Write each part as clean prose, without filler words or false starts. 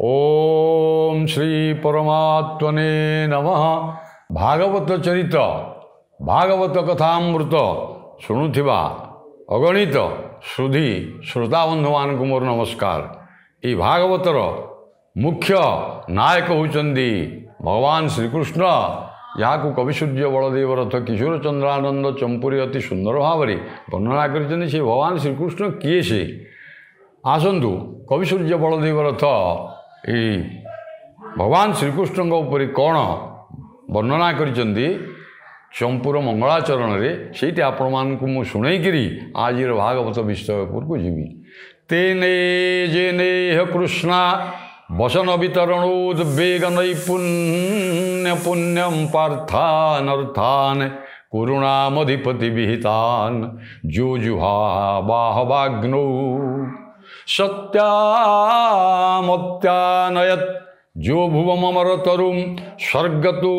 ओम श्री परमात्मने नमः। भागवत चरित भागवत कथामृत शुणुथिबा अगणित सुधी श्रोताबंधु मान को मोर नमस्कार। ये भागवतर मुख्य नायक होचंदी भगवान श्रीकृष्ण, यहाँ को कविसूर्य बलदेव रथ किशोर चंद्रानंद चंपुरी अति सुंदर भाव में वर्णना कर भगवान श्रीकृष्ण किए से आसतु कविसूर्य बलदेव रथ ये भगवान श्रीकृष्ण उपर कौन वर्णना करिसेंती चंपुर मंगलाचरण से आपण मान को मुझे शुणैकरी आज भागवत विषय को जीवी। तेने जेने कृष्णा वसन वितरणोद्वेग नैपुण्य पुण्यम पार्थान अर्थान कुरुणामधिपति विहितान जो जुहा बाहवाग्नौ सत्यामत्यानयत जो भुवमर तरुम स्वर्गतो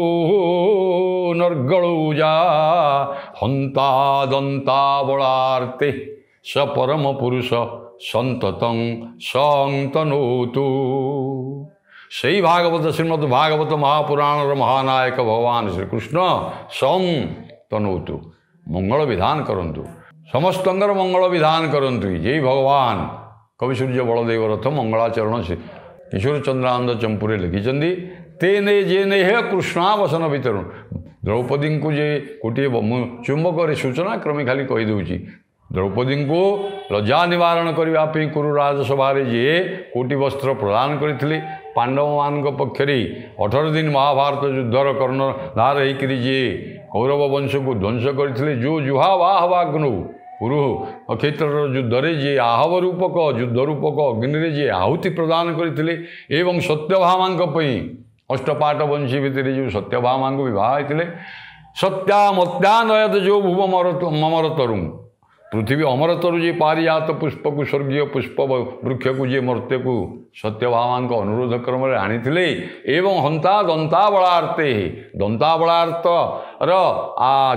नर्गलौजा हंता दंता बलार्ते स परम पुरुष संततं संतनोतु। सही भागवत श्रीमद् भागवत महापुराण महानायक भगवान श्रीकृष्ण संतनोतु मंगल विधान करंतु, समस्तंगर मंगल विधान करंतु। जय भगवान कविसूर्य बलदेव रथ मंगलाचरण से किशोर चंद्रानंद चंपुरे लिखिंट तेने जेने हे कृष्णावसन वितरण। द्रौपदी को जे गोटे चुंबक सूचना क्रमे खाली कहीदे द्रौपदी को लज्जा निवारण करने कुरु राजसभा जे कोटि वस्त्र प्रदान करते पांडव मान पक्षरे 18 दिन महाभारत युद्धर कर्णधार होकर जे कौरव वंश को ध्वंस करते जो जुहा वाहवाग्नौ कुरु क्षेत्र युद्धरे जे आहव रूपक युद्ध रूपक अग्नि जे आहुति प्रदान करते एवं सत्यभामा अष्टपाट वंशी भितर जो सत्यभामा को विवाह होते सत्यामत्यानयत जो भुव ममर तरुण पृथ्वी अमर तरु जे पारिजात पुष्प को स्वर्गीय पुष्प वृक्ष को जे मर्त्य को सत्यभामा अनुरोध क्रम आनी एवं हंता दंता बलार्ते दंता बलार्त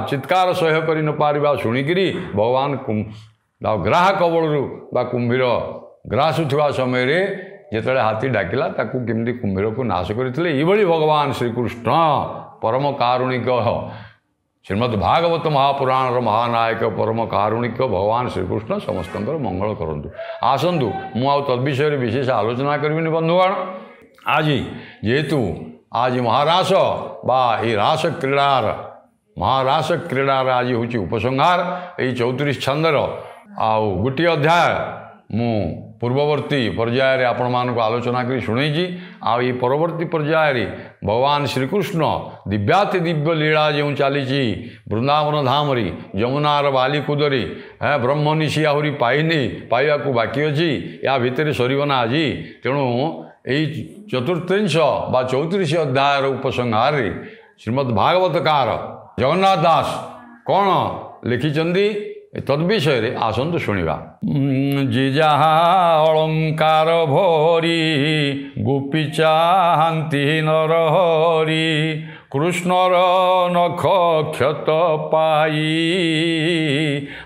चित्कार सह्य कर न पारिबा शुणिकी भगवान ग्राह कबलू बा कुंभीर ग्रासुवा समय जिते हाथी डाकिला ताकू केमती कुंभीर को नाश करते ये भगवान श्रीकृष्ण परम कारुणिक श्रीमद् भागवत महापुराण महानायक परम कारुणिक भगवान श्रीकृष्ण समस्त मंगल करंतु। आसतु मुझे तद्विषय विशेष आलोचना करी बंधुगण। आज जेहेतु आज महारास बा ये रास क्रीडार महारास क्रीडार आज हूँ उपसंहार ये 34 छंदर आउ गोटे अध्याय मु पूर्ववर्ती पर्यायर आपण मानक आलोचना करी शुणैची। ये परवर्ती पर्यायर भगवान श्रीकृष्ण दिव्याति दिव्य लीला जो चली वृंदावन धामरी यमुनार बालीकुदरी ब्रह्मनिशी आहरी पाइनी पाइबा बाकी अच्छी या भितर सरना आज तेणु यही 34 बा 34 अध्यायर उपसंहार श्रीमद्भागवतकार जगन्नाथ दास कौन लिखिंट तद्विषय आसतु शुणा। जे जहा अलंकार भरी गोपी चाहती नरहरी कृष्णर नख क्षत पाई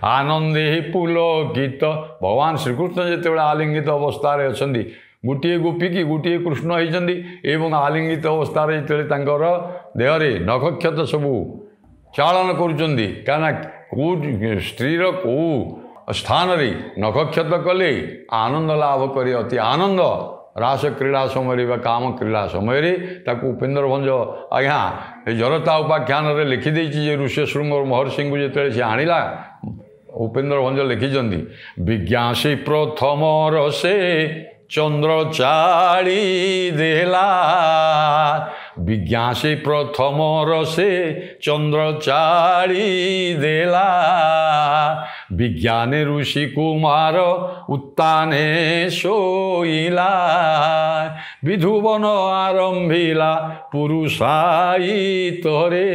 आनंदे पुलकित। भगवान श्रीकृष्ण जिते आलिंगित अवस्था अच्छा गोटे गोपी की गोटे कृष्ण होती एवं आलिंगित अवस्था जो देहरे नखक्षत सबू चालन कर स्त्रीर कौ स्थान नखक्षत कले आनंद लाभ करे अति आनंद रास क्रीड़ा समय काम क्रीड़ा समय उपेन्द्र भंज आज्ञा जरता उपाख्यान लिखिदे ऋष्य श्रृंग महर्षि को जिते सी आणला उपेन्द्र भंज लिखिंट विज्ञासी प्रथम रसे चंद्र चाली देला विज्ञासी प्रथम रसे चंद्र चाली देला विज्ञाने ऋषि कुमार उत्ताने शोइला विधुवन आरंभिला पुरुषाई तोरे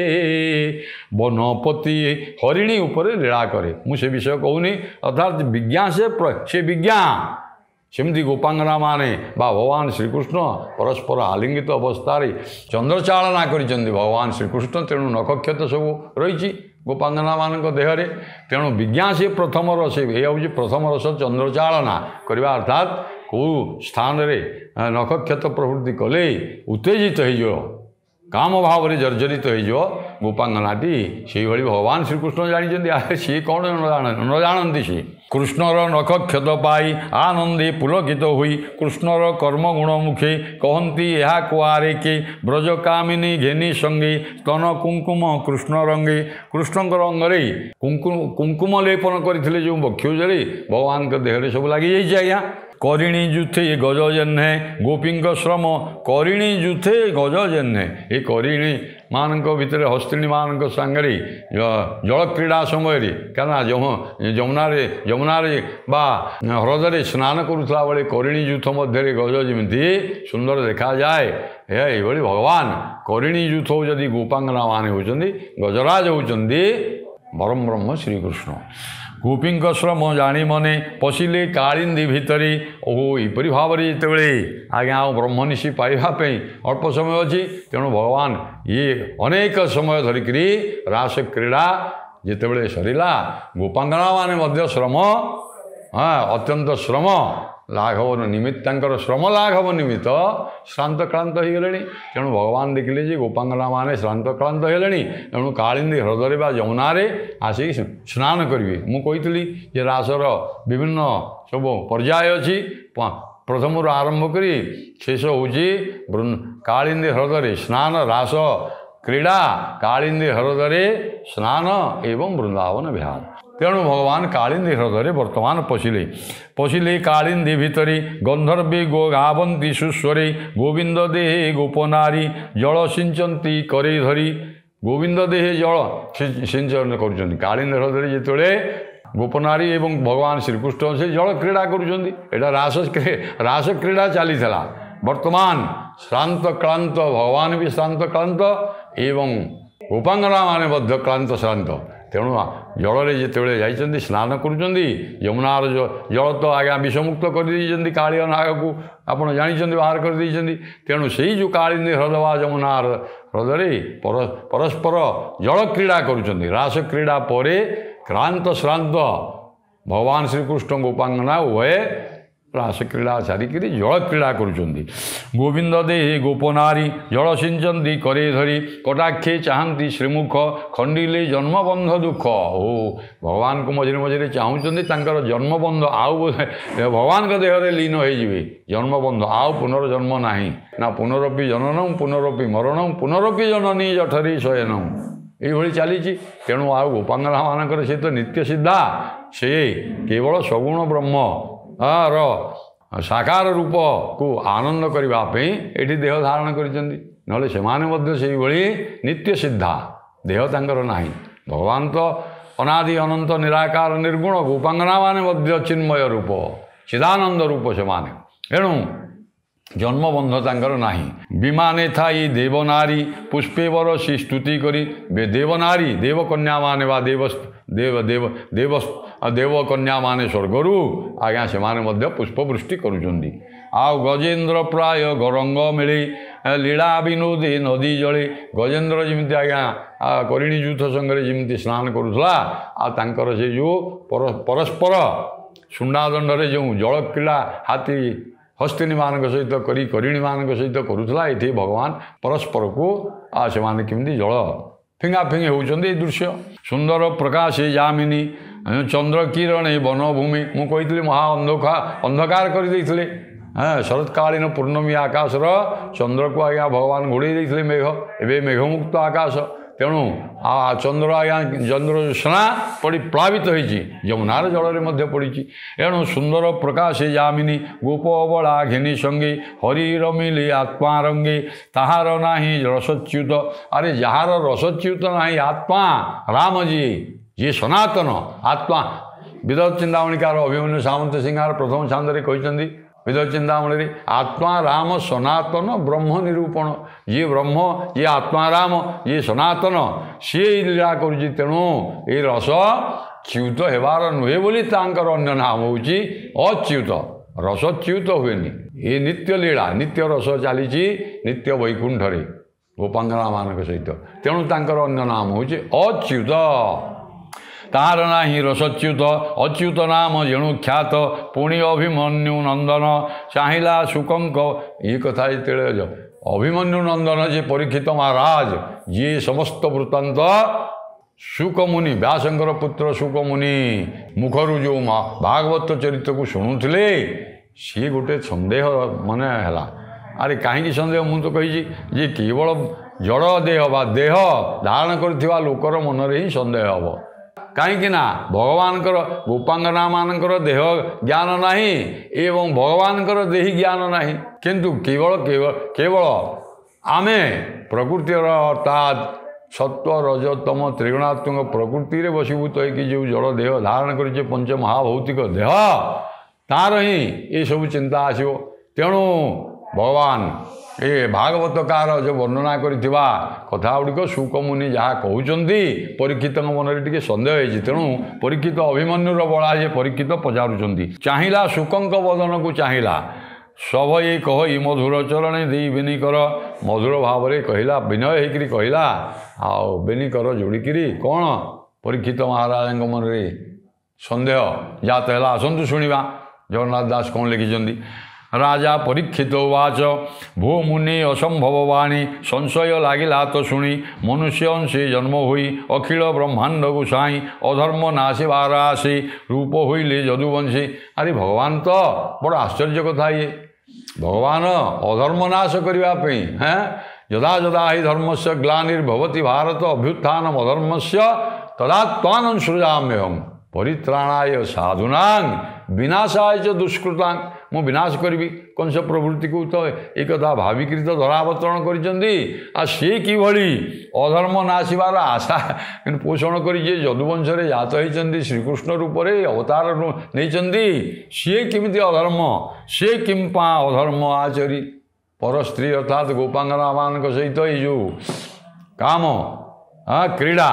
वनपति हरिणी उपर लीला करे। मुझे विषय कहूनी अर्थात विज्ञा से विज्ञा सेमती गोपांगना माने बा भगवान श्रीकृष्ण परस्पर आलिंगित अवस्था चंद्रचालना करिसेंती भगवान श्रीकृष्ण तेणु नखक्षत सब रही गोपांगना मान देहरे तेणु विज्ञा से प्रथम रस ये हूँ प्रथम रस चंद्रचालना करवा अर्थात କେଉଁ ସ୍ଥାନରେ ନଖକ୍ଷତ ପ୍ରଭୃତି କଲେ ଉତ୍ତେଜିତ ହୋଇଯିବ, କାମ ଭାବରେ ଜର୍ଜରିତ ହୋଇଯିବ ଗୋପାଙ୍ଗନାଟି, ସେଇଭଳି ଭଗବାନ ଶ୍ରୀକୃଷ୍ଣ ଜାଣିଛନ୍ତି। ସିଏ କ'ଣ ନ ଜାଣନ୍ତି? ସିଏ କୃଷ୍ଣର ନଖକ୍ଷତ ପାଇ ଆନନ୍ଦେ ପୁଲକିତ ହୋଇ କୃଷ୍ଣର କର୍ମଗୁଣ ମୁଖେ କହନ୍ତି ଏହା କୁଆରେ କେ ବ୍ରଜ କାମିନୀ ଘେନି ସଙ୍ଗେ ସ୍ତନ କୁଙ୍କୁମ କୃଷ୍ଣ ରଙ୍ଗେ। କୃଷ୍ଣଙ୍କର ଅଙ୍ଗରେ କୁଙ୍କୁମ ଲେପନ କରିଥିଲେ ଯେଉଁ ବକ୍ଷୋଜରେ ଭଗବାନଙ୍କ ଦେହରେ ସବୁ ଲାଗିଯାଇଛି ଆଜ୍ଞା। କରିଣୀ ଯୁଥେ ଗଜ ଜହ୍ନେ ଗୋପୀଙ୍କ ଶ୍ରମ, କରିଣୀ ଯୁଥେ ଗଜ ଜହ୍ନେ, ଏ କରିଣୀ ମାନଙ୍କ ଭିତରେ ହସ୍ତିଣୀ ମାନଙ୍କ ସାଙ୍ଗରେ ଜଳକ୍ରୀଡ଼ା ସମୟରେ, କାରଣ ଯମୁନାରେ ବା ହ୍ରଦରେ ସ୍ନାନ କରୁଥିଲା ବେଳେ କରିଣୀ ଯୁଥ ମଧ୍ୟରେ ଗଜ ଯେମିତି ସୁନ୍ଦର ଦେଖାଯାଏ, ଏଇଭଳି ଭଗବାନ କରିଣୀ ଯୁଥ ଯଦି ଗୋପାଙ୍ଗନା ମାନେ ହେଉଛନ୍ତି, ଗଜରାଜ ହେଉଛନ୍ତି ପରମ ବ୍ରହ୍ମ ଶ୍ରୀକୃଷ୍ଣ। ଗୋପୀଙ୍କ ଶ୍ରମ ଜାଣି ମନେ ପଶିଲେ କାଳିନ୍ଦୀ ଭିତରେ। ଏପରି ଭାବରେ ଯେତେବେଳେ ଆଜ୍ଞା ଆଉ ବ୍ରହ୍ମନିଶି ପାଇବା ପାଇଁ ଅଳ୍ପ ସମୟ ଅଛି, ତେଣୁ ଭଗବାନ ଇଏ ଅନେକ ସମୟ ଧରିକିରି ରାସ କ୍ରୀଡ଼ା ଯେତେବେଳେ ସରିଲା, ଗୋପାଙ୍ଗନା ମାନେ ମଧ୍ୟ ଶ୍ରମ ଅତ୍ୟନ୍ତ ଶ୍ରମ ଲାଘବ ନିମିତ୍ତ, ତାଙ୍କର ଶ୍ରମ ଲାଘବ ନିମିତ୍ତ ଶ୍ରାନ୍ତ କ୍ଳାନ୍ତ ହୋଇଗଲେଣି। ତେଣୁ ଭଗବାନ ଦେଖିଲେ ଯେ ଗୋପାଙ୍ଗନା ମାନେ ଶ୍ରାନ୍ତ କ୍ଳାନ୍ତ ହେଲେଣି, ତେଣୁ କାଳିନ୍ଦୀ ହ୍ରଦରେ ବା ଯମୁନାରେ ଆସିକି ସ୍ନାନ କରିବେ। ମୁଁ କହିଥିଲି ଯେ ରାସର ବିଭିନ୍ନ ସବୁ ପର୍ଯ୍ୟାୟ ଅଛି, ପ୍ରଥମରୁ ଆରମ୍ଭ କରି ଶେଷ ହେଉଛି କାଳିନ୍ଦୀ ହ୍ରଦରେ ସ୍ନାନ, ରାସ କ୍ରୀଡ଼ା, କାଳିନ୍ଦୀ ହ୍ରଦରେ ସ୍ନାନ ଏବଂ ବୃନ୍ଦାବନ ବିହାର। ତେଣୁ ଭଗବାନ କାଳିନ୍ଦୀ ହ୍ରଦରେ ବର୍ତ୍ତମାନ ପଶିଲେ କାଳିନ୍ଦୀ ଭିତରେ ଗନ୍ଧର୍ବେ ଗାବନ୍ତି ସୁସ୍ୱରେ ଗୋବିନ୍ଦ ଦେହେ ଗୋପନାରୀ ଜଳ ସିଞ୍ଚନ୍ତି କରେ ଧରି। ଗୋବିନ୍ଦ ଦେହେ ଜଳ ସିଞ୍ଚନ କରୁଛନ୍ତି କାଳିନ୍ଦୀ ହ୍ରଦରେ ଯେତେବେଳେ ଗୋପନାରୀ ଏବଂ ଭଗବାନ ଶ୍ରୀକୃଷ୍ଣ ସେ ଜଳ କ୍ରୀଡ଼ା କରୁଛନ୍ତି। ଏଇଟା ରାସ କ୍ରୀଡ଼ା ଚାଲିଥିଲା। ବର୍ତ୍ତମାନ ଶ୍ରାନ୍ତ କ୍ଳାନ୍ତ, ଭଗବାନ ବି ଶ୍ରାନ୍ତ କ୍ଳାନ୍ତ ଏବଂ ଗୋପାଙ୍ଗନା ମାନେ ମଧ୍ୟ କ୍ଳାନ୍ତ ଶ୍ରାନ୍ତ। ତେଣୁ ଜଳରେ ଯେତେବେଳେ ଯାଇଛନ୍ତି ସ୍ନାନ କରୁଛନ୍ତି, ଯମୁନାର ଜଳ ତ ଆଜ୍ଞା ବିଷମୁକ୍ତ କରିଦେଇଛନ୍ତି, କାଳିଅ ନାଗକୁ ଆପଣ ଜାଣିଛନ୍ତି ବାହାର କରିଦେଇଛନ୍ତି। ତେଣୁ ସେଇ ଯେଉଁ କାଳିନ୍ଦୀ ହ୍ରଦ ବା ଯମୁନା ହ୍ରଦରେ ପରସ୍ପର ଜଳ କ୍ରୀଡ଼ା କରୁଛନ୍ତି। ରାସ କ୍ରୀଡ଼ା ପରେ କ୍ଳାନ୍ତ ଶ୍ରାନ୍ତ ଭଗବାନ ଶ୍ରୀକୃଷ୍ଣ ଗୋପାଙ୍ଗନା ଉଭୟ ରାସ କ୍ରୀଡ଼ା ସାରିକିରି ଜଳ କ୍ରୀଡ଼ା କରୁଛନ୍ତି। ଗୋବିନ୍ଦ ଦେହେ ଗୋପନାରୀ ଜଳ ସିଞ୍ଚନ୍ତି କରେ ଧରି କଟାକ୍ଷେ ଚାହାନ୍ତି ଶ୍ରୀମୁଖ ଖଣ୍ଡିଲେ ଜନ୍ମବନ୍ଧ ଦୁଃଖ। ଭଗବାନଙ୍କୁ ମଝିରେ ମଝିରେ ଚାହୁଁଛନ୍ତି, ତାଙ୍କର ଜନ୍ମବନ୍ଧ ଆଉ ଭଗବାନଙ୍କ ଦେହରେ ଲୀନ ହୋଇଯିବେ। ଜନ୍ମବନ୍ଧ ଆଉ ପୁନର୍ଜନ୍ମ ନାହିଁ, ନା ପୁନରପି ଜନନଂ ପୁନରପି ମରଣଂ ପୁନରପି ଜନନୀ ଜଠରି ଶୟନଂ, ଏଇଭଳି ଚାଲିଛି। ତେଣୁ ଆଉ ଗୋପାଙ୍ଗନା ମାନଙ୍କର ସେ ତ ନିତ୍ୟ ସିଦ୍ଧା, ସେ କେବଳ ସଗୁଣ ବ୍ରହ୍ମ ର ସାକାର ରୂପକୁ ଆନନ୍ଦ କରିବା ପାଇଁ ଏଠି ଦେହ ଧାରଣ କରିଛନ୍ତି। ନହେଲେ ସେମାନେ ମଧ୍ୟ ସେଇଭଳି ନିତ୍ୟ ସିଦ୍ଧା, ଦେହ ତାଙ୍କର ନାହିଁ। ଭଗବାନ ତ ଅନାଦି ଅନନ୍ତ ନିରାକାର ନିର୍ଗୁଣ, ଗୋପାଙ୍ଗନା ମାନେ ମଧ୍ୟ ଚିନ୍ମୟ ରୂପ, ଚିଦାନନ୍ଦ ରୂପ ସେମାନେ। ଏଣୁ ଜନ୍ମବନ୍ଧ ତାଙ୍କର ନାହିଁ। ବିମାନେ ଥାଇ ଦେବନାରୀ ପୁଷ୍ପେ ବରସି ସ୍ତୁତି କରି, ଦେବନାରୀ ଦେବକନ୍ୟା ମାନେ ବା ଦେବକନ୍ୟା ମାନେ ସ୍ୱର୍ଗରୁ ଆଜ୍ଞା ସେମାନେ ମଧ୍ୟ ପୁଷ୍ପବୃଷ୍ଟି କରୁଛନ୍ତି। ଆଉ ଗଜେନ୍ଦ୍ର ପ୍ରାୟ ଗରଙ୍ଗ ମିଳେ ଲୀଳା ବିନୋଦେ ନଦୀ ଜଳେ। ଗଜେନ୍ଦ୍ର ଯେମିତି ଆଜ୍ଞା କରିଣୀ ଯୁଥ ସଙ୍ଗରେ ଯେମିତି ସ୍ନାନ କରୁଥିଲା, ଆଉ ତାଙ୍କର ସେ ଯେଉଁ ପରସ୍ପର ସୁନାଦଣ୍ଡରେ ଯେଉଁ ଜଳ କ୍ରୀଡ଼ା ହାତୀ ହସ୍ତିନୀ ମାନଙ୍କ ସହିତ କରି କରିଣୀ ମାନଙ୍କ ସହିତ କରୁଥିଲା, ଏଠି ଭଗବାନ ପରସ୍ପରକୁ ସେମାନେ କେମିତି ଜଳ ଫିଙ୍ଗାଫିଙ୍ଗି ହେଉଛନ୍ତି। ଏଇ ଦୃଶ୍ୟ ସୁନ୍ଦର ପ୍ରକାଶ ଯାମିନୀ ଚନ୍ଦ୍ର କିରଣେ ବନଭୂମି। ମୁଁ କହିଥିଲି ମହା ଅନ୍ଧକାର କରିଦେଇଥିଲେ। ଶରତକାଳୀନ ପୂର୍ଣ୍ଣମୀ ଆକାଶର ଚନ୍ଦ୍ରକୁ ଆଜ୍ଞା ଭଗବାନ ଘୋଡ଼େଇ ଦେଇଥିଲେ ମେଘ, ଏବେ ମେଘମୁକ୍ତ ଆକାଶ। ତେଣୁ ଚନ୍ଦ୍ର ଆଜ୍ଞା ଚନ୍ଦ୍ରସ୍ନା ପଡ଼ି ପ୍ଳାବିତ ହୋଇଛି, ଯମୁନାର ଜଳରେ ମଧ୍ୟ ପଡ଼ିଛି। ଏଣୁ ସୁନ୍ଦର ପ୍ରକାଶ ଯାମିନୀ ଗୋପ ଅବଳା ଘେନି ସଙ୍ଗେ ହରି ରମିଲେ ଆତ୍ମା ରଙ୍ଗେ ତାହାର ନାହିଁ ରସଚ୍ୟୁତ। ଆରେ ଯାହାର ରସଚ୍ୟୁତ ନାହିଁ ଆତ୍ମା ରାମ ଯିଏ ସନାତନ ଆତ୍ମା। ବିଦତ ଚିନ୍ତାମଣିକାର ଅଭିମନ୍ୟୁ ସାମନ୍ତ ସିଂହାର ପ୍ରଥମ ଛାନ୍ଦରେ କହିଛନ୍ତି, ବିଦତ ଚିନ୍ତାମଣିରେ ଆତ୍ମା ରାମ ସନାତନ ବ୍ରହ୍ମ ନିରୂପଣ। ଯିଏ ବ୍ରହ୍ମ, ଯିଏ ଆତ୍ମା ରାମ, ଯିଏ ସନାତନ, ସିଏ ଏଇ ଲୀଳା କରୁଛି। ତେଣୁ ଏଇ ରସ ଚ୍ୟୁତ ହେବାର ନୁହେଁ ବୋଲି ତାଙ୍କର ଅନ୍ୟ ନାମ ହେଉଛି ଅଚ୍ୟୁତ। ରସ ଚ୍ୟୁତ ହୁଏନି, ଏ ନିତ୍ୟ ଲୀଳା, ନିତ୍ୟ ରସ ଚାଲିଛି ନିତ୍ୟ ବୈକୁଣ୍ଠରେ ଗୋପାଙ୍ଗନା ମାନଙ୍କ ସହିତ। ତେଣୁ ତାଙ୍କର ଅନ୍ୟ ନାମ ହେଉଛି ଅଚ୍ୟୁତ। तार नाही रसच्युत अच्युत नाम जेणु ख्यात पुणी अभिमन्यु नंदन चाहिला शुकंक ये कथा जो अभिमन्यु नंदन जे परीक्षित महाराज जी समस्त वृत्तांत शुकमुनि व्यासंकर पुत्र शुकमुनि मुखरु जो भागवत चरित्र को शुणुले सी गोटे सन्देह माने है अरे कहीं सन्देह मुझे तो कही जे केवल जड़ देह बा देह धारण कर लोकर मन ही सन्देह हम कहीं भगवान गोपांगना मानकर देह ज्ञान नहीं एवं भगवान देही ज्ञान नहीं किंतु केवल केवल केवल आमे प्रकृतिर अर्थात सत्व रजतम त्रिगुणात्मक प्रकृति रे वशीभूत हो जो जड़ देह धारण कर पंच महाभौतिक देह तार ही ये सब चिंता आसो तेणु भगवान ये भागवतकार जो वर्णना करथिबा कथा गुड़िक शुकमुनि जहाँ कहते परीक्षित मन टे सन्देह होती तेणु परीक्षित अभिमन्युर बड़ा जे परीक्षित पचारुंट चाहिला शुकंक वदन को चाहिला सब ये कह मधुर चरण दी बेनिकर मधुर भाव में कहला विनय होकर कहला आओ बेनिकर जोड़िकी कौन परीक्षित महाराज मन में सन्देह जात है आसतु शुणा जगन्नाथ दास कौन लिखिं राजा परीक्षित उवाच भो मुनि असंभव वाणी संशय लागिला तो शुणी मनुष्य अंशे जन्म हुई अखिल ब्रह्मांड गोसाई अधर्म नाशी वारासी रूप हुईले जदुवंशी अरे भगवान तो बड़ आश्चर्य कथा ये भगवान अधर्म नाश करने हैं यदा यदा ही धर्म से ग्लानिर्भवति भारत अभ्युत्थान अधर्म से तदा त्वान् सृजाम्यहम् परित्राणाय साधुनां विनाशाय च दुष्कृतां मु विनाश करी कौन से प्रवृत्ति को तो एक कथा भाविकी तो धरावतरण कर सी कि अधर्म नाशिबार आशा पोषण कर जदुवंश जात होती श्रीकृष्ण रूप से अवतार नहीं सी किमिति अधर्म सी किंपा अधर्म आचरी पर स्त्री अर्थात गोपांगना मान सहित यो काम क्रीड़ा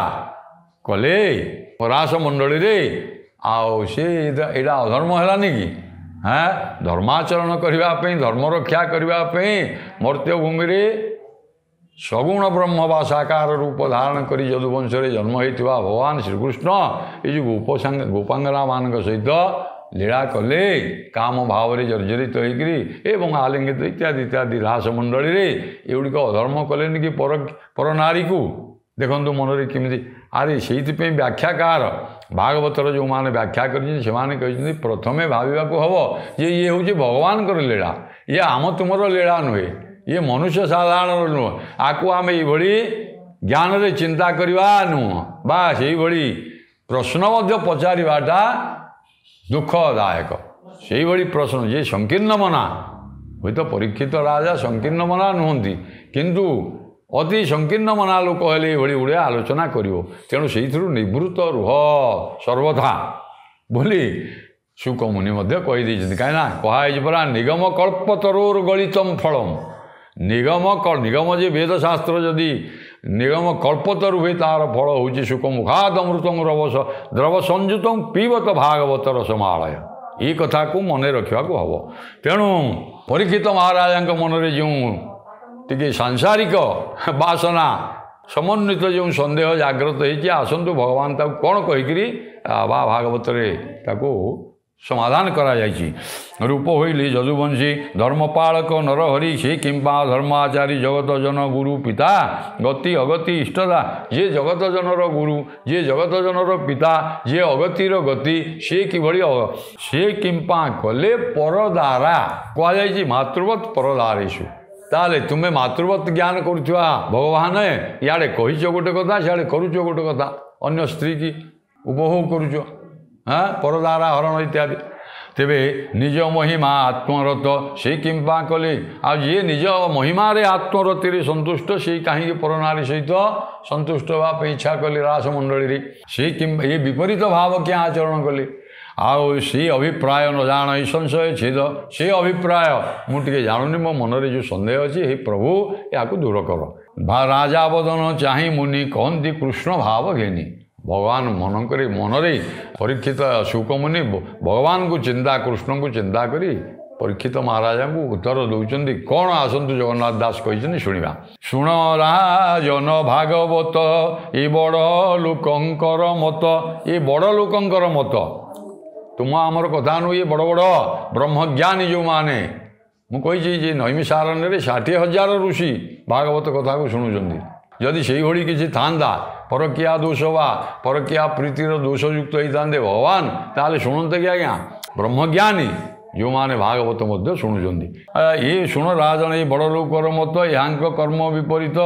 कले परास मंडली रे आओ से एटा अधर्म है कि हाँ धर्माचरण करने धर्म रक्षा करने मर्त्य भूमि सगुण ब्रह्म बा साकार रूप धारण कर यदुवंश जन्म होता भगवान श्रीकृष्ण ये जो गोपांगना मान सहित लीला कले काम भाव में जर्जरित होकर आलिंगित इत्यादि इत्यादि रास मंडली एगुड़िक अधर्म कले कि पर नारी को देखो मन केमी अरे से व्याख्याकार भागवतर जो मैंने व्याख्या कर प्रथमे भाविबा को हम ये हूँ भगवान लीला ये आम तुमर लीला नुहे ये मनुष्य साधारण नुह आपको आम ये ज्ञान रे चिंता करवा नुह बा से प्रश्न पचारिबाटा दुखदायक से प्रश्न जे संकीर्ण मना हुई तो परीक्षित राजा संकीर्ण मना नुहति किंतु अति संकीर्ण मना लोक हेले ये गुड़े आलोचना करिवो तेणु से निवृत्त रुह सर्वथा बोली शुकमुनि कहीदे कहीं कहे परा निगम कल्पतरोर गलितम फलम निगम जे वेदशास्त्र जदि निगम कल्पतरु हुए तार फल हूँ शुकमुखाद अमृतम द्रव संयुत पीबत भागवत रसमालय ये कथा को मन रखा हम तेणु परीक्षित महाराज मन में जो टी सांसारिक बासना समन्वित जो सन्देह जागृत होती आसतु भगवान ताको कौन कहीकि बा भागवत समाधान करा रूप होइली जदुवंशी धर्मपालक नरहरि से किंपा धर्माचारी जगत जन गुरु पिता गति अगति इष्टदा जे जगत जनर गुरु जे जगत जनर पिता जे अगतिर गति से किभଳି से किंपा कले परदारा कहुई मातृवत परदारेशु ताले तुम्हें मातृवत ज्ञान करुवा भगवान इे कहीच गोटे कथा सियाड़े करुच गोटे कथा अन्य स्त्री की उपभोग करुच हाँ परदारा हरण इत्यादि तेबे निज महिमा आत्मरत से किंपा कले आ ये निज महिमा रे आत्मरति रे संतुष्ट से कहीं परनारी सहित संतुष्ट होगा इच्छा कले रास मंडली से किं ये विपरीत भाव क्या आचरण कले आओ सी अभिप्राय न जान संशय छेद से अभिप्राय मुझे जानूनी मो मन जो सन्देह अच्छी हे प्रभु या दूर कर राजा बदन चाहे मुनि कहती कृष्ण भाव घेनी भगवान मन रे परीक्षित शुकमुनि भगवान को चिंता कृष्ण को चिंता करी परीक्षित महाराजा को उत्तर दौरान कौन आसतु जगन्नाथ दास कही शुणा ଶୁଣ ରାଜନ ଭାଗବତ ଏ ବଡ଼ ଲୋକଙ୍କର ମତ। ଏ ବଡ଼ ଲୋକଙ୍କର ମତ, ତୁମ ଆମର କଥା ନୁହେଁ। ଏ ବଡ଼ ବଡ଼ ବ୍ରହ୍ମଜ୍ଞାନୀ ଯେଉଁମାନେ, ମୁଁ କହିଛି ଯେ ନୈମିଷାରଣ୍ୟରେ 60,000 ଋଷି ଭାଗବତ କଥାକୁ ଶୁଣୁଛନ୍ତି। ଯଦି ସେଇଭଳି କିଛି ଥାନ୍ତା, ପରକିଆ ଦୋଷ ବା ପରକିଆ ପ୍ରୀତିର ଦୋଷଯୁକ୍ତ ହେଇଥାନ୍ତେ ଭଗବାନ, ତାହେଲେ ଶୁଣନ୍ତେ କି ଆଜ୍ଞା? ବ୍ରହ୍ମଜ୍ଞାନୀ ଯେଉଁମାନେ ଭାଗବତ ମଧ୍ୟ ଶୁଣୁଛନ୍ତି। ଇଏ ଶୁଣ ରାଜନ ଏ ବଡ଼ ଲୋକର ମତ, ଏହାଙ୍କ କର୍ମ ବିପରୀତ,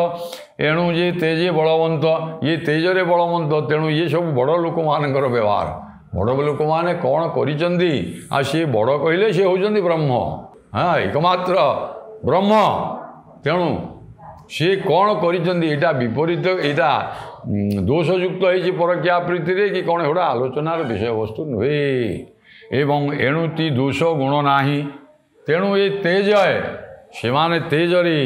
ଏଣୁ ଯେ ତେଜେ ବଳବନ୍ତ। ଇଏ ତେଜରେ ବଳବନ୍ତ, ତେଣୁ ଇଏ ସବୁ ବଡ଼ ଲୋକମାନଙ୍କର ବ୍ୟବହାର। ବଡ଼ ଲୋକମାନେ କ'ଣ କରିଛନ୍ତି? ଆଉ ସିଏ ବଡ଼ କହିଲେ ସିଏ ହେଉଛନ୍ତି ବ୍ରହ୍ମ, ଏକମାତ୍ର ବ୍ରହ୍ମ। ତେଣୁ ସିଏ କ'ଣ କରିଛନ୍ତି? ଏଇଟା ବିପରୀତ, ଏଇଟା ଦୋଷଯୁକ୍ତ ହେଇଛି ପରକିଆ ପ୍ରୀତିରେ କି କ'ଣ, ଏଗୁଡ଼ା ଆଲୋଚନାର ବିଷୟବସ୍ତୁ ନୁହେଁ। ଏବଂ ଏଣୁତି ଦୋଷ ଗୁଣ ନାହିଁ, ତେଣୁ ଏ ତେଜ ସେମାନେ ତେଜରେ,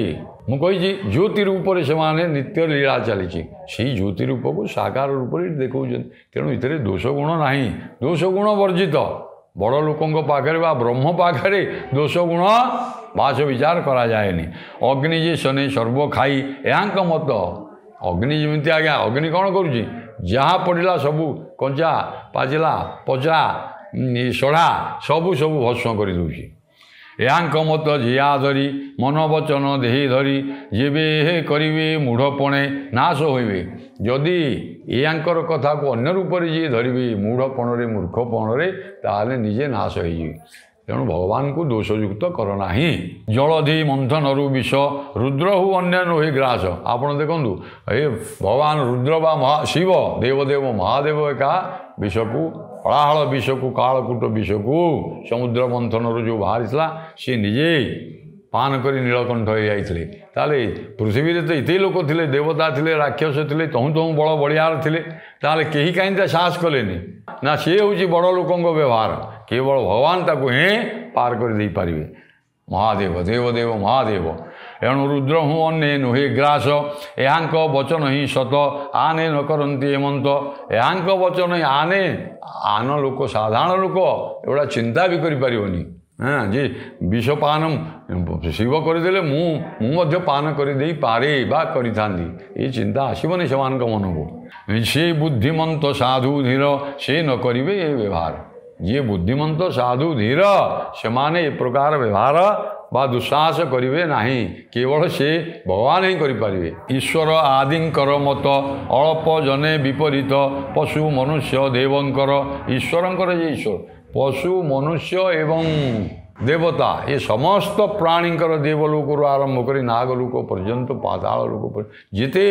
ମୁଁ କହିଛି ଜ୍ୟୋତି ରୂପରେ ସେମାନେ ନିତ୍ୟ ଲୀଳା ଚାଲିଛି। ସେଇ ଜ୍ୟୋତି ରୂପକୁ ସାକାର ରୂପରେ ଦେଖାଉଛନ୍ତି। ତେଣୁ ଏଥିରେ ଦୋଷ ଗୁଣ ନାହିଁ, ଦୋଷ ଗୁଣ ବର୍ଜିତ। ବଡ଼ ଲୋକଙ୍କ ପାଖରେ ବା ବ୍ରହ୍ମ ପାଖରେ ଦୋଷ ଗୁଣ ବାଛ ବିଚାର କରାଯାଏନି। ଅଗ୍ନି ଯେ ଶନେ ସର୍ବ ଖାଇ, ଏହାଙ୍କ ମତ। ଅଗ୍ନି ଯେମିତି ଆଜ୍ଞା, ଅଗ୍ନି କ'ଣ କରୁଛି? ଯାହା ପଡ଼ିଲା ସବୁ କଞ୍ଚା ପାଚିଲା ପଚା ସଢ଼ା ସବୁ ଭସ୍ମ କରିଦେଉଛି। ଏହାଙ୍କ ମତ ଜିଆ ଧରି ମନ ବଚନ ଦେହି ଧରି, ଯେବେ କରିବେ ମୂଢ଼ପଣେ ନାଶ ହୋଇବେ। ଯଦି ଏହାଙ୍କର କଥାକୁ ଅନ୍ୟ ରୂପରେ ଯିଏ ଧରିବେ ମୂଢ଼ପଣରେ ମୂର୍ଖପଣରେ, ତାହେଲେ ନିଜେ ନାଶ ହେଇଯିବେ। ତେଣୁ ଭଗବାନଙ୍କୁ ଦୋଷଯୁକ୍ତ କର ନାହିଁ। ଜଳଧି ମନ୍ଥନରୁ ବିଷ, ରୁଦ୍ରହୁ ଅନ୍ୟ ନୁହେଁ ଗ୍ରାସ। ଆପଣ ଦେଖନ୍ତୁ, ଏ ଭଗବାନ ରୁଦ୍ର ବା ଶିବ ଦେବଦେବ ମହାଦେବ ଏକା ବିଷକୁ, ହଳାହଳ ବିଷକୁ, କାଳକୂଟ ବିଷକୁ ସମୁଦ୍ର ମନ୍ଥନରୁ ଯେଉଁ ବାହାରିଥିଲା, ସିଏ ନିଜେ ପାନ କରି ନୀଳକଣ୍ଠ ହେଇଯାଇଥିଲେ। ତାହେଲେ ପୃଥିବୀରେ ତ ଏତେ ଲୋକ ଥିଲେ, ଦେବତା ଥିଲେ, ରାକ୍ଷସ ଥିଲେ, ତହୁଁ ବଳ ବଳିଆର ଥିଲେ। ତାହେଲେ କେହି କାହିଁକି ତା ସାହସ କଲେନି? ନା, ସିଏ ହେଉଛି ବଡ଼ ଲୋକଙ୍କ ବ୍ୟବହାର। କେବଳ ଭଗବାନ ତାକୁ ପାର କରିଦେଇପାରିବେ। ମହାଦେବ ଦେବଦେବ ମହାଦେବ। ଏଣୁ ରୁଦ୍ର ହୁଁ ଅନ୍ୟ ନୁହେଁ ଗ୍ରାସ, ଏହାଙ୍କ ବଚନ ହିଁ ସତ, ଆନେ ନ କରନ୍ତି ଏମନ୍ତ। ଏହାଙ୍କ ବଚନ ହିଁ ଆନ ଲୋକ, ସାଧାରଣ ଲୋକ ଏଗୁଡ଼ା ଚିନ୍ତା ବି କରିପାରିବନି। ଯେ ବିଷ ପାନ ଶିବ କରିଦେଲେ ମୁଁ ମଧ୍ୟ ପାନ କରିଦେଇପାରେ ବା କରିଥାନ୍ତି, ଏ ଚିନ୍ତା ଆସିବନି ସେମାନଙ୍କ ମନକୁ। ସେ ବୁଦ୍ଧିମନ୍ତ ସାଧୁ ଧୀର, ସେ ନ କରିବେ ଏ ବ୍ୟବହାର। ଯିଏ ବୁଦ୍ଧିମନ୍ତ ସାଧୁ ଧୀର, ସେମାନେ ଏ ପ୍ରକାର ବ୍ୟବହାର ବା ଦୁଃସାହସ କରିବେ ନାହିଁ। କେବଳ ସେ ଭଗବାନ ହିଁ କରିପାରିବେ। ଈଶ୍ୱର ଆଦିଙ୍କର ମତ, ଅଳ୍ପ ଜନେ ବିପରୀତ, ପଶୁ ମନୁଷ୍ୟ ଦେବଙ୍କର। ଈଶ୍ୱରଙ୍କର ଯେ ଈଶ୍ୱର, ପଶୁ ମନୁଷ୍ୟ ଏବଂ ଦେବତା, ଏ ସମସ୍ତ ପ୍ରାଣୀଙ୍କର, ଦେବଲୋକରୁ ଆରମ୍ଭ କରି ନାଗଲୋକ ପର୍ଯ୍ୟନ୍ତ, ପାତାଳ ଲୋକ ଯେତେ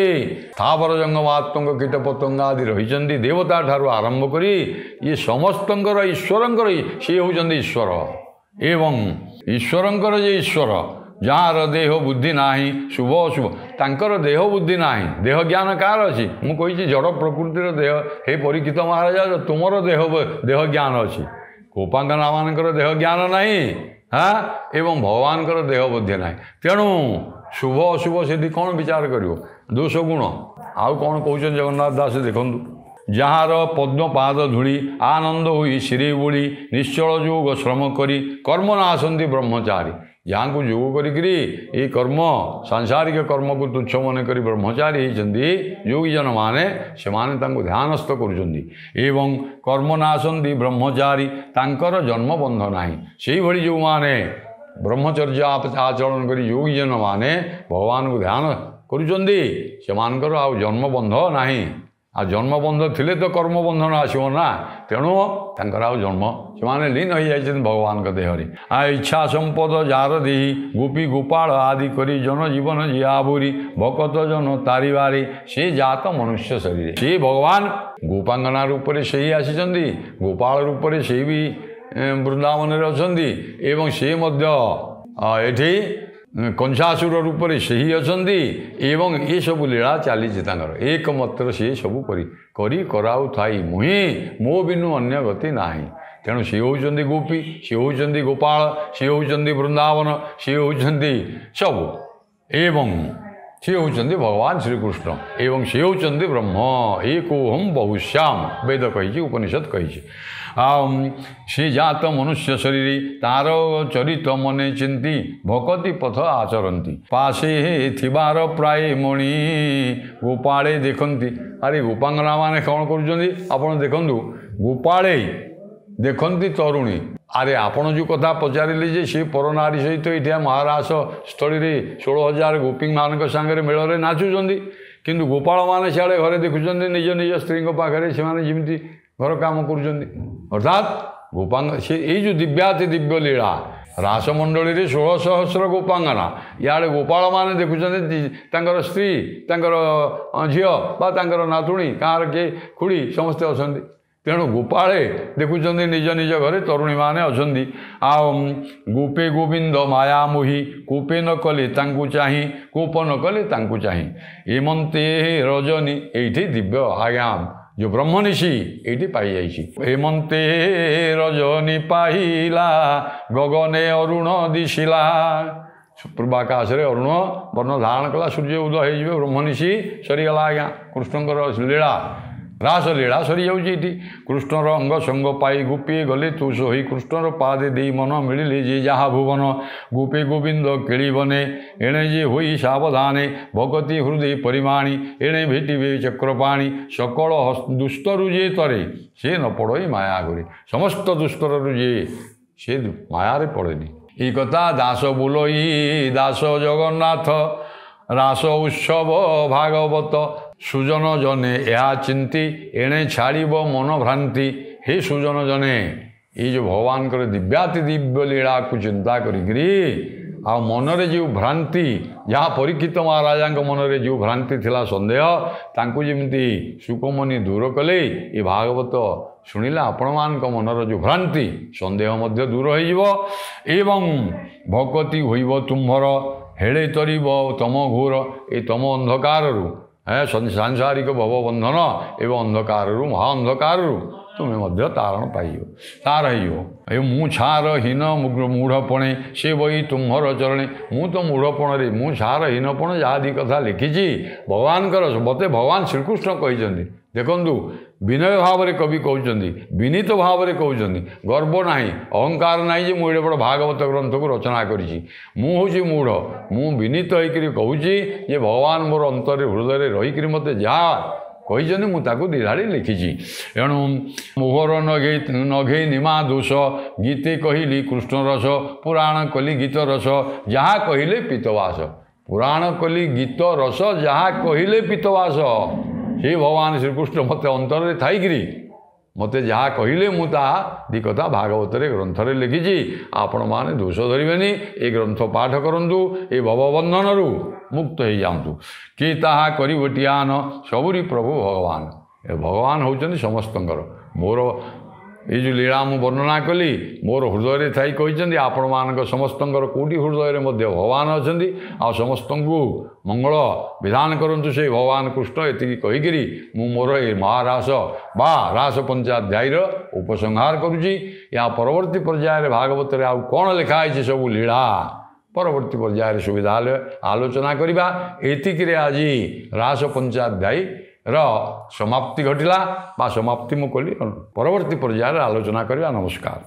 ସ୍ଥାବର ଜଙ୍ଗମାତ୍ମକ କୀଟ ପତଙ୍ଗ ଆଦି ରହିଛନ୍ତି, ଦେବତା ଠାରୁ ଆରମ୍ଭ କରି ଇଏ ସମସ୍ତଙ୍କର ଈଶ୍ୱରଙ୍କର, ସେ ହେଉଛନ୍ତି ଈଶ୍ୱର। ଏବଂ ଈଶ୍ୱରଙ୍କର ଯେ ଈଶ୍ୱର, ଯାହାର ଦେହ ବୁଦ୍ଧି ନାହିଁ, ଶୁଭ ଅଶୁଭ, ତାଙ୍କର ଦେହ ବୁଦ୍ଧି ନାହିଁ। ଦେହ ଜ୍ଞାନ କାହାର ଅଛି? ମୁଁ କହିଛି ଜଡ଼ ପ୍ରକୃତିର ଦେହ। ହେ ପରୀକ୍ଷିତ ମହାରାଜ, ତୁମର ଦେହ ଜ୍ଞାନ ଅଛି। ଗୋପାଙ୍ଗନାମାନଙ୍କର ଦେହ ଜ୍ଞାନ ନାହିଁ, ଏବଂ ଭଗବାନଙ୍କର ଦେହ ବୁଦ୍ଧି ନାହିଁ। ତେଣୁ ଶୁଭ ଅଶୁଭ ସେଠି କ'ଣ ବିଚାର କରିବ? ଦୋଷ ଗୁଣ। ଆଉ କ'ଣ କହୁଛନ୍ତି ଜଗନ୍ନାଥ ଦାସ ଦେଖନ୍ତୁ। ଯାହାର ପଦ୍ମ ପାଦ ଧୂଳି, ଆନନ୍ଦ ହୋଇ ଶିରେ ବୋଳି, ନିଶ୍ଚଳ ଯୋଗ ଶ୍ରମ କରି, କର୍ମ ନା ଆସନ୍ତି ବ୍ରହ୍ମଚାରୀ। ଯାହାଙ୍କୁ ଯୋଗ କରିକିରି ଏଇ କର୍ମ, ସାଂସାରିକ କର୍ମକୁ ତୁଚ୍ଛ ମନେ କରି ବ୍ରହ୍ମଚାରୀ ହେଇଛନ୍ତି ଯୋଗୀଜନମାନେ, ସେମାନେ ତାଙ୍କୁ ଧ୍ୟାନସ୍ଥ କରୁଛନ୍ତି। ଏବଂ କର୍ମ ନା ଆସନ୍ତି ବ୍ରହ୍ମଚାରୀ, ତାଙ୍କର ଜନ୍ମବନ୍ଧ ନାହିଁ। ସେଇଭଳି ଯେଉଁମାନେ ବ୍ରହ୍ମଚର୍ଯ୍ୟ ଆଚରଣ କରି ଯୋଗୀଜନମାନେ ଭଗବାନଙ୍କୁ ଧ୍ୟାନ କରୁଛନ୍ତି, ସେମାନଙ୍କର ଆଉ ଜନ୍ମବନ୍ଧ ନାହିଁ। ଆଉ ଜନ୍ମବନ୍ଧ ଥିଲେ ତ କର୍ମବନ୍ଧନ ଆସିବ ନା। ତେଣୁ ତାଙ୍କର ଆଉ ଜନ୍ମ, ସେମାନେ ଲୀନ ହୋଇଯାଇଛନ୍ତି ଭଗବାନଙ୍କ ଦେହରେ। ଇଚ୍ଛା ସମ୍ପଦ ଯାହାର ଦେହି, ଗୋପୀ ଗୋପାଳ ଆଦି କରି ଜନଜୀବନ ଜିଆ ବୁରି, ଭକତ ଜନ ତାରିବାରେ, ସେ ଜାତ ମନୁଷ୍ୟ ଶରୀରେ। ସେ ଭଗବାନ ଗୋପାଙ୍ଗନା ରୂପରେ ସେହି ଆସିଛନ୍ତି, ଗୋପାଳ ରୂପରେ ସେଇ ବି ବୃନ୍ଦାବନରେ ଅଛନ୍ତି, ଏବଂ ସେ ମଧ୍ୟ ଏଠି କଂସାସୁର ରୂପରେ ସେହି ଅଛନ୍ତି। ଏବଂ ଏସବୁ ଲୀଳା ଚାଲିଛି ତାଙ୍କର। ଏକମାତ୍ର ସେ ସବୁ କରି କରାଉଥାଇ, ମୁହିଁ ମୋ ବିନୁ ଅନ୍ୟ ଗତି ନାହିଁ। ତେଣୁ ସେ ହେଉଛନ୍ତି ଗୋପୀ, ସେ ହେଉଛନ୍ତି ଗୋପାଳ, ସେ ହେଉଛନ୍ତି ବୃନ୍ଦାବନ, ସେ ହେଉଛନ୍ତି ସବୁ, ଏବଂ ସେ ହେଉଛନ୍ତି ଭଗବାନ ଶ୍ରୀକୃଷ୍ଣ, ଏବଂ ସେ ହେଉଛନ୍ତି ବ୍ରହ୍ମ। ଏକୋହମ୍ ବହୁଶ୍ୟାମ ବେଦ କହିଛି, ଉପନିଷଦ କହିଛି। ସେ ଜାତ ମନୁଷ୍ୟ ଶରୀରେ ତାର ଚରିତ ମନେ ଚିନ୍ତି ଭକତି ପଥ ଆଚରନ୍ତି ପାଶେ ଥିବାର ପ୍ରାୟ ମଣି ଗୋପାଳେ ଦେଖନ୍ତି। ଆରେ ଗୋପାଙ୍ଗନା ମାନେ କ'ଣ କରୁଛନ୍ତି ଆପଣ ଦେଖନ୍ତୁ। ଗୋପାଳେ ଦେଖନ୍ତି ତରୁଣୀ। ଆରେ ଆପଣ ଯେଉଁ କଥା ପଚାରିଲେ ଯେ ସେ ପରନାରୀ ସହିତ ଏଠି ମହାରାସ ସ୍ଥଳୀରେ 16,000 ଗୋପୀମାନଙ୍କ ସାଙ୍ଗରେ ମେଳରେ ନାଚୁଛନ୍ତି, କିନ୍ତୁ ଗୋପାଳମାନେ ସିଆଡ଼େ ଘରେ ଦେଖୁଛନ୍ତି ନିଜ ନିଜ ସ୍ତ୍ରୀଙ୍କ ପାଖରେ ସେମାନେ ଯେମିତି ଘର କାମ କରୁଛନ୍ତି। ଅର୍ଥାତ୍ ଗୋପାଙ୍ଗ ସେ ଏଇ ଯେଉଁ ଦିବ୍ୟାତି ଦିବ୍ୟ ଲୀଳା ରାସମଣ୍ଡଳୀରେ 16,000 ଗୋପାଙ୍ଗନା, ଇଆଡ଼େ ଗୋପାଳମାନେ ଦେଖୁଛନ୍ତି ତାଙ୍କର ସ୍ତ୍ରୀ, ତାଙ୍କର ଝିଅ ବା ତାଙ୍କର ନାତୁଣୀ, କାହାର କିଏ ଖୁଡ଼ି ସମସ୍ତେ ଅଛନ୍ତି। ତେଣୁ ଗୋପାଳେ ଦେଖୁଛନ୍ତି ନିଜ ନିଜ ଘରେ ତରୁଣୀମାନେ ଅଛନ୍ତି। ଆଉ ଗୋପେ ଗୋବିନ୍ଦ ମାୟା ମୋହି କୋପେ ନ କଲେ ତାଙ୍କୁ ଚାହିଁ କୋପ ନ କଲେ ତାଙ୍କୁ ଚାହିଁ ଏମନ୍ତେ ରଜନୀ। ଏଇଠି ଦିବ୍ୟ ଆଜ୍ଞା ଯେଉଁ ବ୍ରହ୍ମନିଶି ଏଇଠି ପାଇଯାଇଛି। ଏମନ୍ତେ ରଜନୀ ପାଇଲା ଗଗନେ ଅରୁଣ ଦିଶିଲା। ପୂର୍ବାକାଶରେ ଅରୁଣ ବର୍ଣ୍ଣ ଧାରଣ କଲା, ସୂର୍ଯ୍ୟ ଉଦୟ ହେଇଯିବେ, ବ୍ରହ୍ମନିଶି ସରିଗଲା। ଆଜ୍ଞା କୃଷ୍ଣଙ୍କର ଲୀଳା ରାସଲୀଳା ସରିଯାଉଛି ଏଠି। କୃଷ୍ଣର ଅଙ୍ଗ ସଙ୍ଗ ପାଇ ଗୋପିଏ ଗଲେ ତୁ ସହି କୃଷ୍ଣର ପାଦେ ଦେଇ ମନ ମିଳିଲେ ଯେ ଯାହା ଭୁବନ ଗୋପେ ଗୋବିନ୍ଦ କେଳିବନେ ଏଣେ ଯେ ହୋଇ ସାବଧାନେ ଭଗତି ହୃଦୟ ପରିମାଣି ଏଣେ ଭେଟିବେ ଚକ୍ରପାଣି ସକଳ ଦୁଷ୍ଟରୁ ଯେ ତରେ ସେ ନ ପଡ଼ଇ ମାୟା ଘରେ। ସମସ୍ତ ଦୁଷ୍ଟରୁ ଯେ ସେ ମାୟାରେ ପଡ଼େନି। এই কথা দাস ବୋଲଇ ଦାସ ଜଗନ୍ନାଥ ରାସ ଉତ୍ସବ ଭାଗବତ ସୁଜନ ଜନେ ଏହା ଚିନ୍ତି ଏଣେ ଛାଡ଼ିବ ମନ ଭ୍ରାନ୍ତି। ହେ ସୁଜନ ଜନେ ଏଇ ଯେଉଁ ଭଗବାନଙ୍କର ଦିବ୍ୟାତି ଦିବ୍ୟ ଲୀଳାକୁ ଚିନ୍ତା କରିକିରି ଆଉ ମନରେ ଯେଉଁ ଭ୍ରାନ୍ତି, ଯାହା ପରୀକ୍ଷିତ ମହାରାଜାଙ୍କ ମନରେ ଯେଉଁ ଭ୍ରାନ୍ତି ଥିଲା ସନ୍ଦେହ, ତାଙ୍କୁ ଯେମିତି ସୁକମନି ଦୂର କଲେ, ଏ ଭାଗବତ ଶୁଣିଲେ ଆପଣମାନଙ୍କ ମନର ଯେଉଁ ଭ୍ରାନ୍ତି ସନ୍ଦେହ ମଧ୍ୟ ଦୂର ହୋଇଯିବ ଏବଂ ଭକତି ହୋଇବ ତୁମ୍ଭର ହେଳେ ତରିବ ତମ ଘୋର। ଏ ତମ ଅନ୍ଧକାରରୁ ସାଂସାରିକ ଭବବନ୍ଧନ ଏବଂ ଅନ୍ଧକାରରୁ ମହା ଅନ୍ଧକାରରୁ ତୁମେ ମଧ୍ୟ ତାରଣ ପାଇବ, ତାର ହେଇଯିବ। ଏ ମୁଁ ଛାର ହୀନ ମୂଢ଼ପଣେ ସେ ବହି ତୁମ୍ଭର ଚରଣେ। ମୁଁ ତ ମୂଢ଼ପଣରେ, ମୁଁ ଛାର ହୀନପଣ ଯାହା ଦୁଇ କଥା ଲେଖିଛି ଭଗବାନଙ୍କର, ମୋତେ ଭଗବାନ ଶ୍ରୀକୃଷ୍ଣ କହିଛନ୍ତି। ଦେଖନ୍ତୁ ବିନୟ ଭାବରେ କବି କହୁଛନ୍ତି, ବିନୀତ ଭାବରେ କହୁଛନ୍ତି, ଗର୍ବ ନାହିଁ, ଅହଙ୍କାର ନାହିଁ ଯେ ମୁଁ ଏଡ଼େ ବଡ଼ ଭାଗବତ ଗ୍ରନ୍ଥକୁ ରଚନା କରିଛି। ମୁଁ ହେଉଛି ମୂଢ଼, ମୁଁ ବିନୀତ ହେଇକରି କହୁଛି ଯେ ଭଗବାନ ମୋର ଅନ୍ତରରେ ହୃଦୟରେ ରହିକରି ମୋତେ ଯାହା କହିଛନ୍ତି ମୁଁ ତାକୁ ଦିଧାଡ଼ି ଲେଖିଛି। ଏଣୁ ମୋହର ନଘେଇ ନିମା ଦୋଷ ଗୀତେ କହିଲି କୃଷ୍ଣ ରସ ପୁରାଣ କଲି ଗୀତ ରସ ଯାହା କହିଲେ ପିତବାସ। ପୁରାଣ କଲି ଗୀତ ରସ ଯାହା କହିଲେ ପିତବାସ। ସେ ଭଗବାନ ଶ୍ରୀକୃଷ୍ଣ ମୋତେ ଅନ୍ତରରେ ଥାଇକିରି ମୋତେ ଯାହା କହିଲେ ମୁଁ ତାହା ଦୁଇ କଥା ଭାଗବତରେ ଗ୍ରନ୍ଥରେ ଲେଖିଛି। ଆପଣମାନେ ଦୋଷ ଧରିବେନି, ଏ ଗ୍ରନ୍ଥ ପାଠ କରନ୍ତୁ, ଏ ଭବବନ୍ଧନରୁ ମୁକ୍ତ ହେଇଯାଆନ୍ତୁ। କିଏ ତାହା କରିବ ଟିଆନ ସବୁରି ପ୍ରଭୁ ଭଗବାନ। ଏ ଭଗବାନ ହେଉଛନ୍ତି ସମସ୍ତଙ୍କର। ମୋର ଏଇ ଯେଉଁ ଲୀଳା ମୁଁ ବର୍ଣ୍ଣନା କଲି ମୋର ହୃଦୟରେ ଥାଇ କହିଛନ୍ତି ଆପଣମାନଙ୍କ ସମସ୍ତଙ୍କର କୋଟି ହୃଦୟରେ ମଧ୍ୟ ଭଗବାନ ଅଛନ୍ତି। ଆଉ ସମସ୍ତଙ୍କୁ ମଙ୍ଗଳ ବିଧାନ କରନ୍ତୁ ସେ ଭଗବାନ କୃଷ୍ଣ। ଏତିକି କହିକିରି ମୁଁ ମୋର ଏ ମହାରାସ ବା ରାସ ପଞ୍ଚାଧ୍ୟାୟର ଉପସଂହାର କରୁଛି। ଏହା ପରବର୍ତ୍ତୀ ପର୍ଯ୍ୟାୟରେ ଭାଗବତରେ ଆଉ କ'ଣ ଲେଖା ହେଇଛି ସବୁ ଲୀଳା ପରବର୍ତ୍ତୀ ପର୍ଯ୍ୟାୟରେ ସୁବିଧା ହେଲେ ଆଲୋଚନା କରିବା। ଏତିକିରେ ଆଜି ରାସ ପଞ୍ଚାଧ୍ୟାୟର ସମାପ୍ତି ଘଟିଲା ବା ସମାପ୍ତି ମୁଁ କଲି। ପରବର୍ତ୍ତୀ ପର୍ଯ୍ୟାୟରେ ଆଲୋଚନା କରିବା। ନମସ୍କାର।